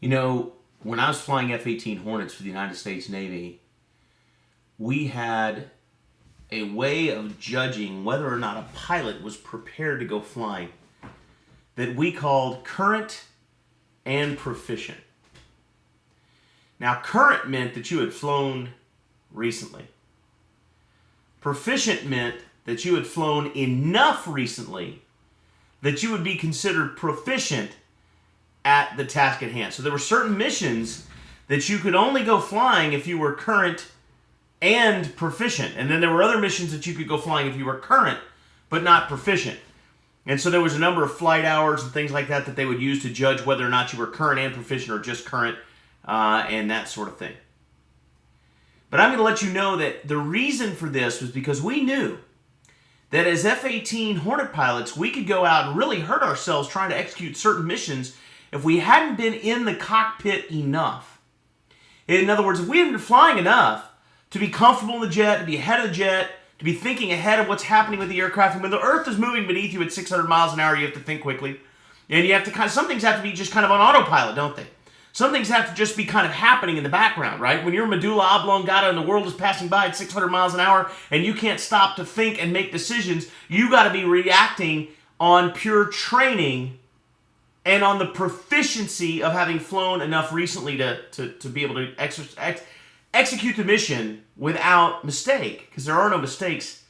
You know, when I was flying F-18 Hornets for the United States Navy, we had a way of judging whether or not a pilot was prepared to go flying that we called current and proficient. Now, current meant that you had flown recently. Proficient meant that you had flown enough recently that you would be considered proficient at the task at hand. So there were certain missions that you could only go flying if you were current and proficient. And then there were other missions that you could go flying if you were current but not proficient. And so there was a number of flight hours and things like that that they would use to judge whether or not you were current and proficient or just current and that sort of thing. But I'm going to let you know that the reason for this was because we knew that as F-18 Hornet pilots, we could go out and really hurt ourselves trying to execute certain missions if we hadn't been in the cockpit enough. In other words, if we hadn't been flying enough to be comfortable in the jet, to be ahead of the jet, to be thinking ahead of what's happening with the aircraft. And when the Earth is moving beneath you at 600 miles an hour, you have to think quickly. And you have to some things have to be just kind of on autopilot, don't they? Some things have to just be kind of happening in the background, right? When your medulla oblongata and the world is passing by at 600 miles an hour and you can't stop to think and make decisions, you got to be reacting on pure training and on the proficiency of having flown enough recently to be able to execute the mission without mistake, because there are no mistakes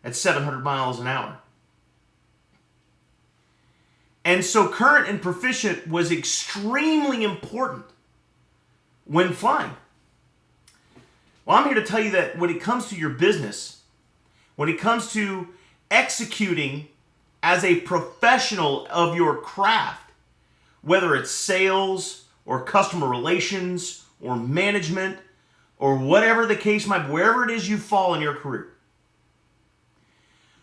at 700 miles an hour. And so current and proficient was extremely important when flying. Well, I'm here to tell you that when it comes to your business, when it comes to executing as a professional of your craft, whether it's sales or customer relations or management or whatever the case might be, wherever it is you fall in your career,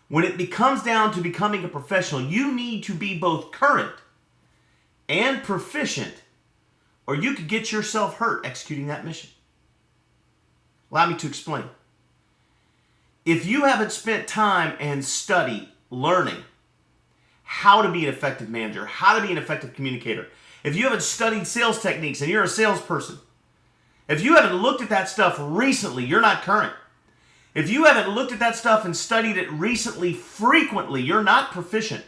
when it comes down to becoming a professional, you need to be both current and proficient, or you could get yourself hurt executing that mission. Allow me to explain. If you haven't spent time and studied learning how to be an effective manager, how to be an effective communicator, if you haven't studied sales techniques and you're a salesperson, if you haven't looked at that stuff recently, you're not current. If you haven't looked at that stuff and studied it recently, frequently, you're not proficient.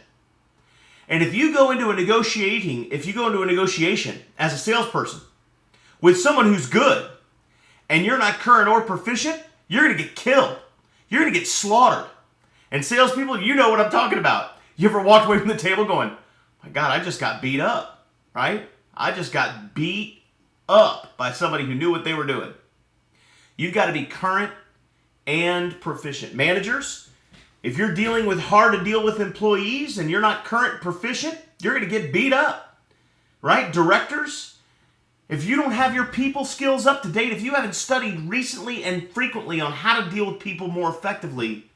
And if you go into a negotiation as a salesperson with someone who's good and you're not current or proficient, you're going to get killed. You're going to get slaughtered. And salespeople, you know what I'm talking about. You ever walked away from the table going, my God, I just got beat up, right? I just got beat up by somebody who knew what they were doing. You've got to be current and proficient. Managers, if you're dealing with hard to deal with employees and you're not current proficient, you're going to get beat up, right? Directors, if you don't have your people skills up to date, if you haven't studied recently and frequently on how to deal with people more effectively,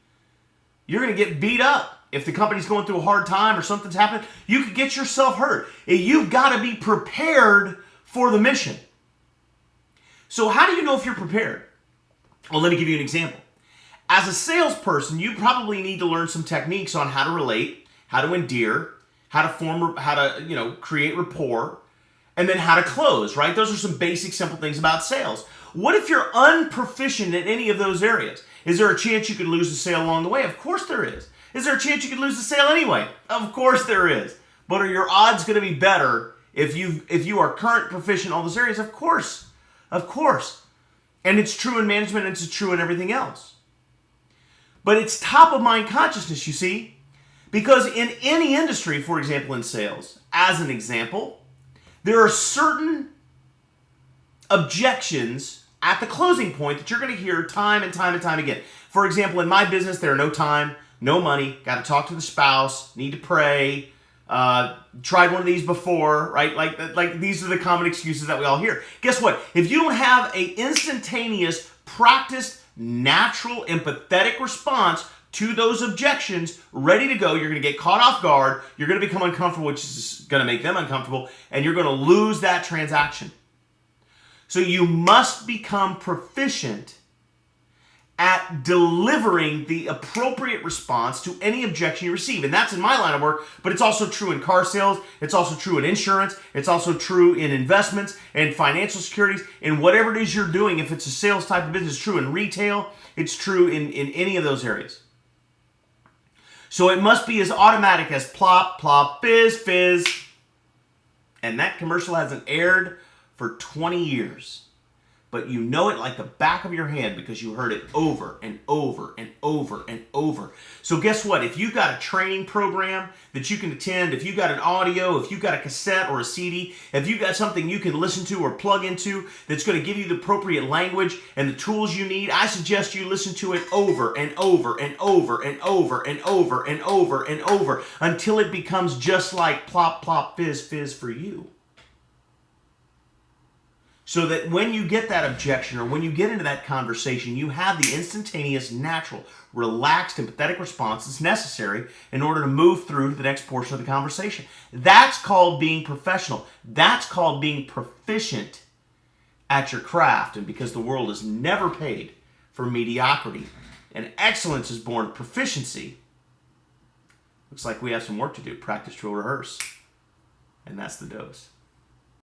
you're going to get beat up. If the company's going through a hard time or something's happening, you could get yourself hurt. You've got to be prepared for the mission. So how do you know if you're prepared? Well, let me give you an example. As a salesperson, you probably need to learn some techniques on how to relate, how to endear, how to create rapport, and then how to close, right? Those are some basic, simple things about sales. What if you're unproficient in any of those areas? Is there a chance you could lose a sale along the way? Of course there is. Is there a chance you could lose the sale anyway? Of course there is. But are your odds going to be better if you are current, proficient in all those areas? Of course. Of course. And it's true in management and it's true in everything else. But it's top of mind consciousness, you see. Because in any industry, for example in sales, as an example, there are certain objections at the closing point that you're going to hear time and time and time again. For example, in my business, there are no time, no money, got to talk to the spouse, need to pray, tried one of these before, right? Like these are the common excuses that we all hear. Guess what? If you don't have an instantaneous, practiced, natural, empathetic response to those objections ready to go, you're going to get caught off guard, you're going to become uncomfortable, which is going to make them uncomfortable, and you're going to lose that transaction. So you must become proficient at delivering the appropriate response to any objection you receive. And that's in my line of work, but it's also true in car sales. It's also true in insurance. It's also true in investments and financial securities. In whatever it is you're doing, if it's a sales type of business, it's true in retail. It's true in any of those areas. So it must be as automatic as plop, plop, fizz, fizz. And that commercial hasn't aired for 20 years. But you know it like the back of your hand because you heard it over and over and over and over. So guess what? If you've got a training program that you can attend, if you've got an audio, if you've got a cassette or a CD, if you've got something you can listen to or plug into that's going to give you the appropriate language and the tools you need, I suggest you listen to it over and over and over and over and over and over and over until it becomes just like plop, plop, fizz, fizz for you. So that when you get that objection or when you get into that conversation, you have the instantaneous, natural, relaxed, empathetic response that's necessary in order to move through to the next portion of the conversation. That's called being professional. That's called being proficient at your craft. And because the world is never paid for mediocrity and excellence is born of proficiency, looks like we have some work to do. Practice, drill, rehearse. And that's the dose.